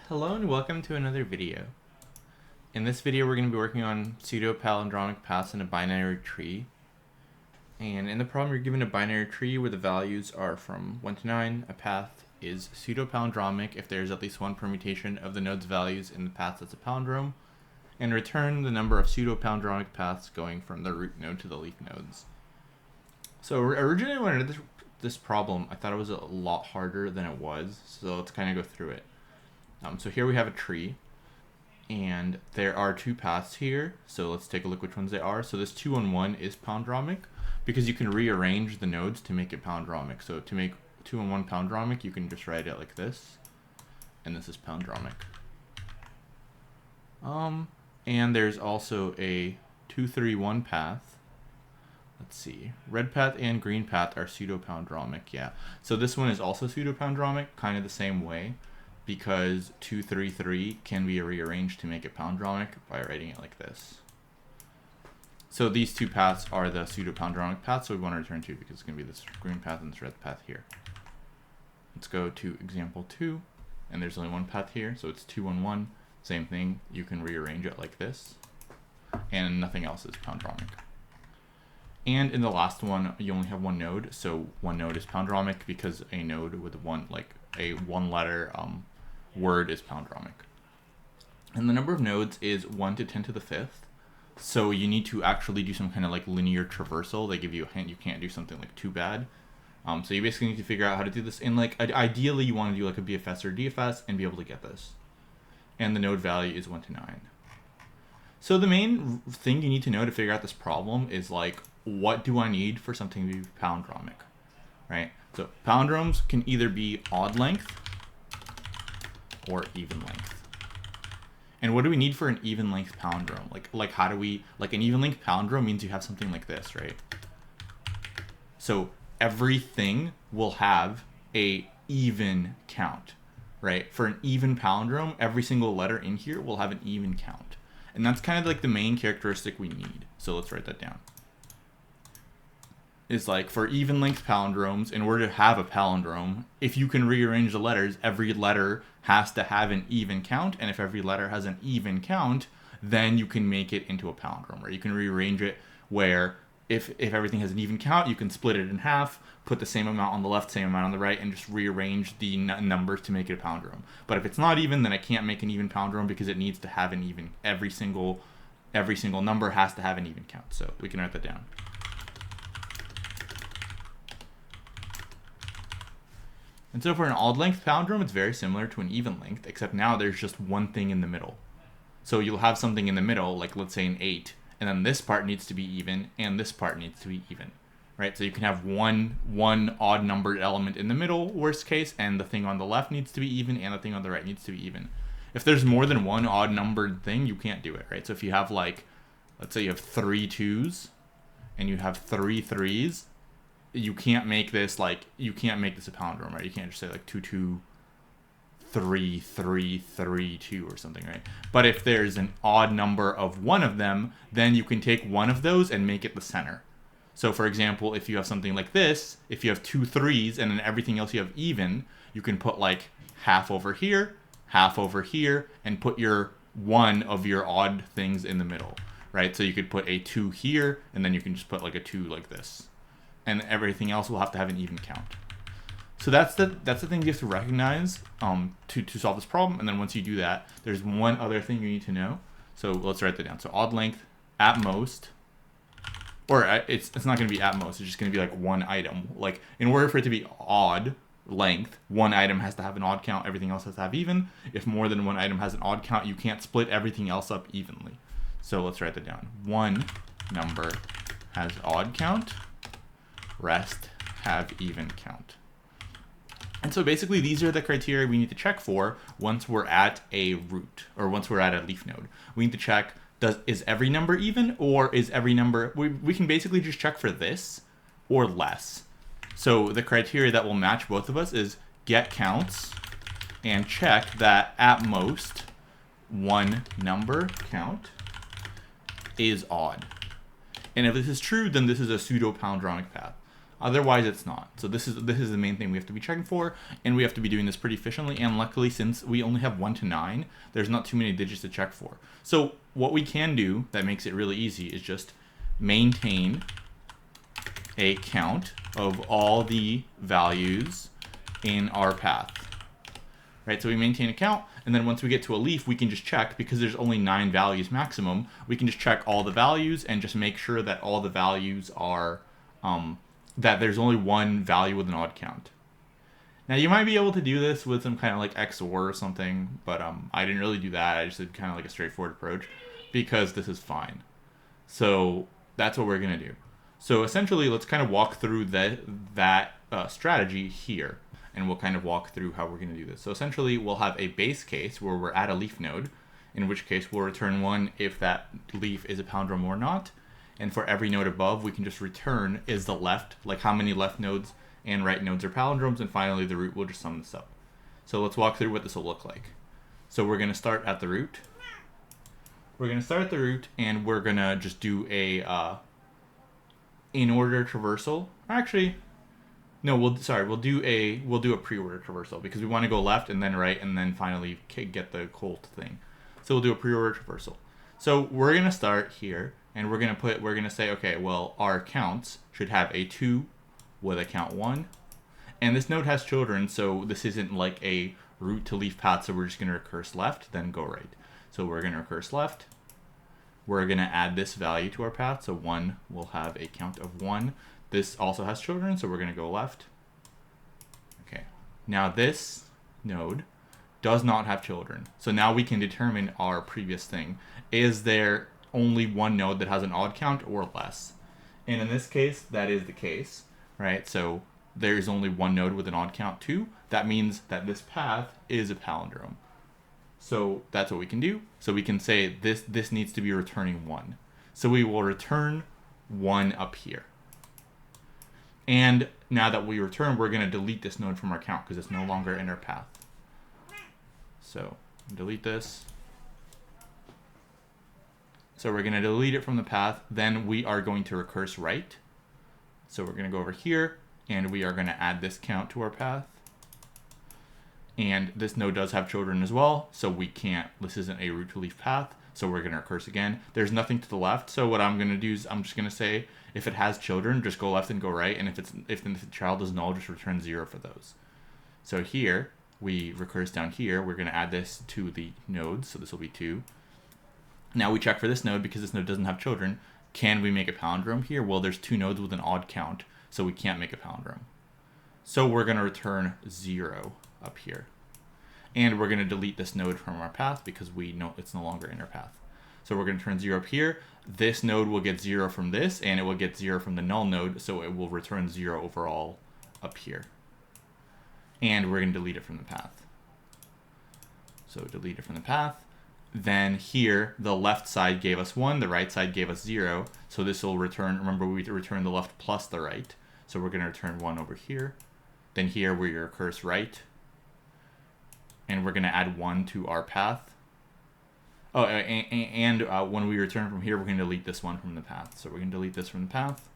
Hello and welcome to another video. In this video we're going to be working on pseudo palindromic paths in a binary tree. And in the problem you're given a binary tree where the values are from 1 to 9. A path is pseudo palindromic if there is at least one permutation of the node's values in the path that's a palindrome. And return the number of pseudo palindromic paths going from the root node to the leaf nodes. So originally when I did this problem I thought it was a lot harder than it was, so let's kind of go through it. So here we have a tree, and there are two paths here, so let's take a look which ones they are. So this 2 on 1 is palindromic, because you can rearrange the nodes to make it palindromic. So to make 2 on 1 palindromic, you can just write it like this, and this is palindromic. And there's also a 2, 3, 1 path. Let's see, red path and green path are pseudo palindromic, yeah. So this one is also pseudo palindromic, kind of the same way, because 2, 3, 3 can be rearranged to make it palindromic by writing it like this. So these two paths are the pseudo palindromic paths, so we want to return 2 because it's going to be this green path and this red path here. Let's go to example 2, and there's only one path here, so it's 2 on 1. Same thing, you can rearrange it like this, and nothing else is palindromic. And in the last one, you only have one node, so one node is palindromic because a node with a one-letter word is palindromic. And the number of nodes is 1 to 10 to the 5th. So you need to actually do some kind of like linear traversal. They give you a hint, you can't do something like too bad. So you basically need to figure out how to do this. And like ideally you want to do like a BFS or DFS and be able to get this. And the node value is 1 to 9. So the main thing you need to know to figure out this problem is like, what do I need for something to be palindromic, right? So palindromes can either be odd length or even length. And what do we need for an even length palindrome? Like how do we, like an even length palindrome means you have something like this, right? So everything will have a even count, right? For an even palindrome, every single letter in here will have an even count. And that's kind of like the main characteristic we need. So let's write that down. Is like for even length palindromes, in order to have a palindrome, if you can rearrange the letters, every letter has to have an even count, and if every letter has an even count, then you can make it into a palindrome, right? You can rearrange it where if everything has an even count, you can split it in half, put the same amount on the left, same amount on the right, and just rearrange the numbers to make it a palindrome. But if it's not even, then I can't make an even palindrome because it needs to have an even, every single number has to have an even count. So we can write that down. And so for an odd length palindrome, it's very similar to an even length, except now there's just one thing in the middle. So you'll have something in the middle, like let's say an 8, and then this part needs to be even, and this part needs to be even, right? So you can have one odd numbered element in the middle, worst case, and the thing on the left needs to be even, and the thing on the right needs to be even. If there's more than one odd numbered thing, you can't do it, right? So if you have like, let's say you have 3 2s, and you have 3 3s, you can't make this a palindrome, right? You can't just say like 2 2 3 3 3 2 or something, right? But if there's an odd number of one of them, then you can take one of those and make it the center. So for example, if you have something like this, if you have 2 3s and then everything else you have even, you can put like half over here, and put your one of your odd things in the middle, right? So you could put a 2 here, and then you can just put like a 2 like this. And everything else will have to have an even count. So that's the thing you have to recognize to solve this problem. And then once you do that, there's one other thing you need to know. So let's write that down. So odd length at most, or it's not going to be at most. It's just going to be like one item. Like in order for it to be odd length, one item has to have an odd count. Everything else has to have even. If more than one item has an odd count, you can't split everything else up evenly. So let's write that down. One number has odd count. Rest have even count. And so basically these are the criteria we need to check for once we're at a root, or once we're at a leaf node. We need to check, is every number even, or is every number, we can basically just check for this or less. So the criteria that will match both of us is get counts and check that at most one number count is odd. And if this is true, then this is a pseudo palindromic path. Otherwise, it's not. So this is the main thing we have to be checking for, and we have to be doing this pretty efficiently. And luckily, since we only have 1 to 9, there's not too many digits to check for. So what we can do that makes it really easy is just maintain a count of all the values in our path. Right, so we maintain a count, and then once we get to a leaf, we can just check, because there's only 9 values maximum, we can just check all the values and just make sure that all the values are, that there's only 1 value with an odd count. Now you might be able to do this with some kind of like XOR or something, but I didn't really do that. I just did kind of like a straightforward approach, because this is fine. So that's what we're gonna do. So essentially, let's kind of walk through that strategy here. And we'll kind of walk through how we're going to do this. So essentially, we'll have a base case where we're at a leaf node, in which case we'll return 1 if that leaf is a palindrome or not. And for every node above, we can just return is the left, like how many left nodes and right nodes are palindromes. And finally, the root will just sum this up. So let's walk through what this will look like. So we're going to start at the root. We're going to start at the root, and we're going to just do a in-order traversal. Actually, no, we'll do a pre-order traversal, because we want to go left and then right and then finally get the colt thing. So we'll do a pre-order traversal. So we're gonna start here, and we're gonna say, okay, well, our counts should have a 2 with a count 1, and this node has children, so this isn't like a root to leaf path. So we're just gonna recurse left, then go right. So we're gonna recurse left. We're gonna add this value to our path. So 1 will have a count of 1. This also has children, so we're going to go left. Okay. Now this node does not have children. So now we can determine our previous thing. Is there only 1 node that has an odd count or less? And in this case, that is the case, right? So there is only 1 node with an odd count 2. That means that this path is a palindrome. So that's what we can do. So we can say this needs to be returning 1. So we will return 1 up here. And now that we return, we're going to delete this node from our count, because it's no longer in our path. So delete this. So we're going to delete it from the path. Then we are going to recurse right. So we're going to go over here, and we are going to add this count to our path. And this node does have children as well, so we can't, this isn't a root to leaf path. So we're going to recurse again. There's nothing to the left, so what I'm going to do is I'm just going to say, if it has children, just go left and go right, and if the child is null, just return 0 for those. So here, we recurse down here. We're going to add this to the nodes, so this will be 2. Now we check for this node, because this node doesn't have children. Can we make a palindrome here? Well, there's 2 nodes with an odd count, so we can't make a palindrome. So we're going to return 0 up here. And we're going to delete this node from our path, because we know it's no longer in our path. So we're going to turn 0 up here. This node will get 0 from this, and it will get 0 from the null node, so it will return 0 overall up here. And we're going to delete it from the path. So delete it from the path. Then here, the left side gave us 1, the right side gave us 0. So this will return, remember we return the left plus the right. So we're going to return 1 over here. Then here we recurse right. And we're going to add 1 to our path. Oh, and when we return from here, we're going to delete this one from the path. So we're going to delete this from the path.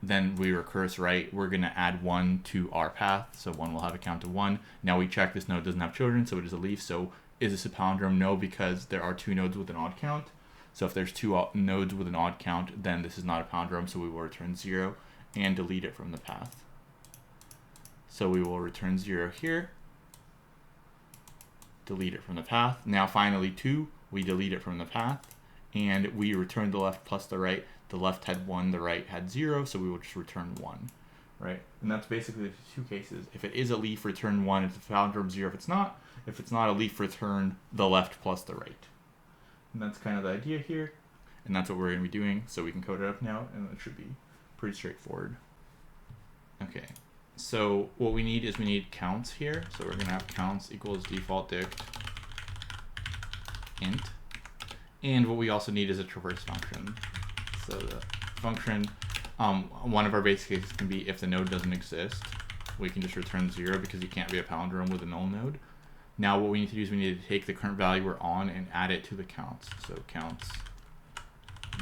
Then we recurse right. We're going to add 1 to our path. So 1 will have a count of 1. Now we check this node doesn't have children, so it is a leaf. So is this a palindrome? No, because there are 2 nodes with an odd count. So if there's 2 nodes with an odd count, then this is not a palindrome. So we will return 0 and delete it from the path. So we will return 0 here. Delete it from the path. Now finally 2, we delete it from the path, and we return the left plus the right. The left had 1, the right had 0, so we will just return 1, right? And that's basically the 2 cases. If it is a leaf, return 1. If it's a palindrome, 0 if it's not. If it's not a leaf, return the left plus the right. And that's kind of the idea here, and that's what we're going to be doing. So we can code it up now, and it should be pretty straightforward. Okay. So what we need is we need counts here. So we're going to have counts equals default dict int. And what we also need is a traverse function. So the function, one of our base cases can be if the node doesn't exist, we can just return 0 because you can't be a palindrome with a null node. Now what we need to do is we need to take the current value we're on and add it to the counts. So counts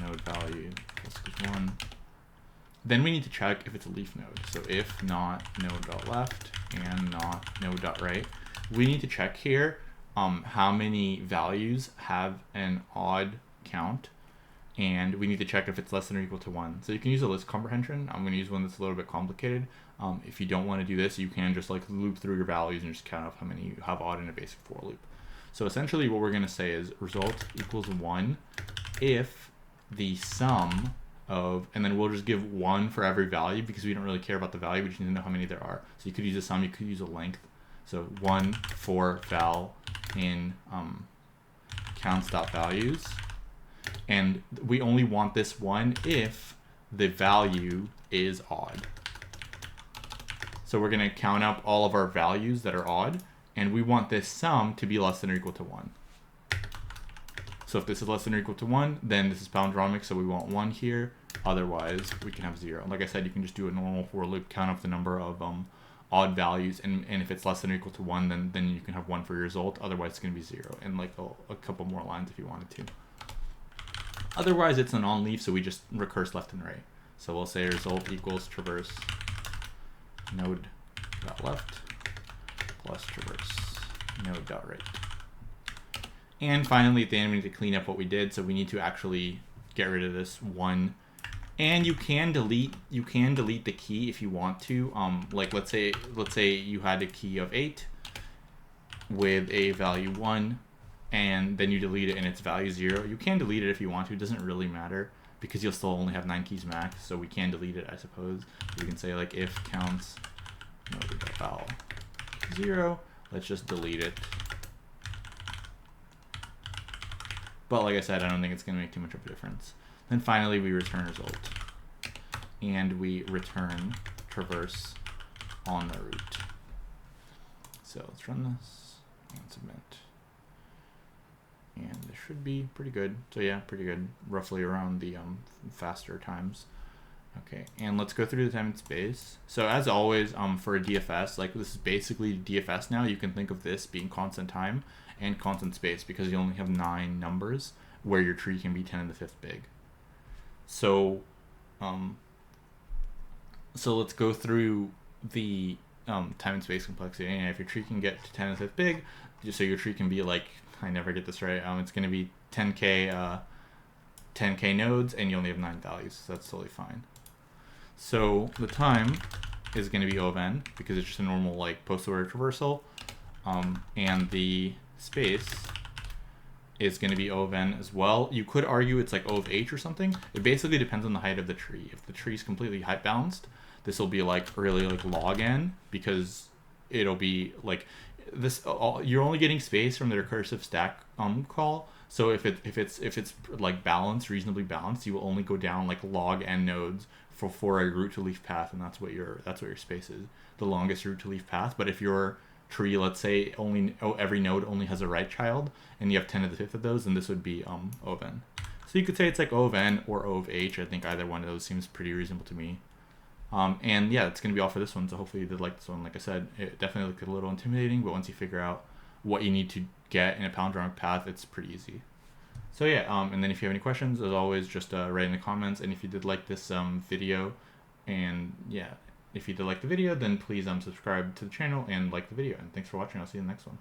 node value plus equals 1. Then we need to check if it's a leaf node. So if not node.left and not node.right, we need to check here how many values have an odd count, and we need to check if it's less than or equal to 1. So you can use a list comprehension. I'm going to use one that's a little bit complicated. If you don't want to do this, you can just like loop through your values and just count up how many you have odd in a basic for loop. So essentially what we're going to say is result equals 1 if the sum of, and then we'll just give 1 for every value because we don't really care about the value, we just need to know how many there are. So you could use a sum, you could use a length. So 1 for val in counts.values. And we only want this 1 if the value is odd. So we're going to count up all of our values that are odd, and we want this sum to be less than or equal to 1. So if this is less than or equal to 1, then this is palindromic, so we want 1 here. Otherwise, we can have 0. Like I said, you can just do a normal for loop, count up the number of odd values, and if it's less than or equal to 1, then you can have 1 for your result. Otherwise, it's going to be 0, and like a couple more lines if you wanted to. Otherwise, it's a non-leaf, so we just recurse left and right. So we'll say result equals traverse node.left plus traverse node.right. And finally, at the end, we need to clean up what we did. So we need to actually get rid of this 1. And you can delete the key if you want to. Like let's say you had a key of 8 with a value 1, and then you delete it and its value 0. You can delete it if you want to. It doesn't really matter because you'll still only have 9 keys max. So we can delete it, I suppose. We can say like if counts node.val 0. Let's just delete it. But like I said, I don't think it's going to make too much of a difference. Then finally, we return result. And we return traverse on the route. So let's run this and submit. And this should be pretty good. So yeah, pretty good. Roughly around the faster times. Okay, and let's go through the time and space. So as always, for a DFS, like this is basically DFS now. You can think of this being constant time and constant space because you only have 9 numbers where your tree can be 10 to the 5th big. So, so let's go through the time and space complexity. And if your tree can get to 10 to the 5th big, so your tree can be like, I never get this right. It's going to be 10k nodes, and you only have 9 values. So that's totally fine. So the time is going to be O of n because it's just a normal like post-order traversal, and the space is going to be O of n as well. You could argue it's like O of h or something. It basically depends on the height of the tree. If the tree is completely height balanced, this will be like really like log n because it'll be like this. You're only getting space from the recursive stack call. So if it's like balanced, reasonably balanced, you will only go down like log n nodes for a root to leaf path, and that's what your space is, the longest root to leaf path. But if your tree, let's say every node only has a right child, and you have 10 to the 5th of those, then this would be O of n. So you could say it's like O of n or O of h. I think either one of those seems pretty reasonable to me. And yeah, it's going to be all for this one. So hopefully you did like this one. Like I said, it definitely looked a little intimidating, but once you figure out what you need to get in a palindromic path, it's pretty easy. So yeah, and then if you have any questions, as always, just write in the comments. And if you did like this video, and yeah, if you did like the video, then please subscribe to the channel and like the video. And thanks for watching. I'll see you in the next one.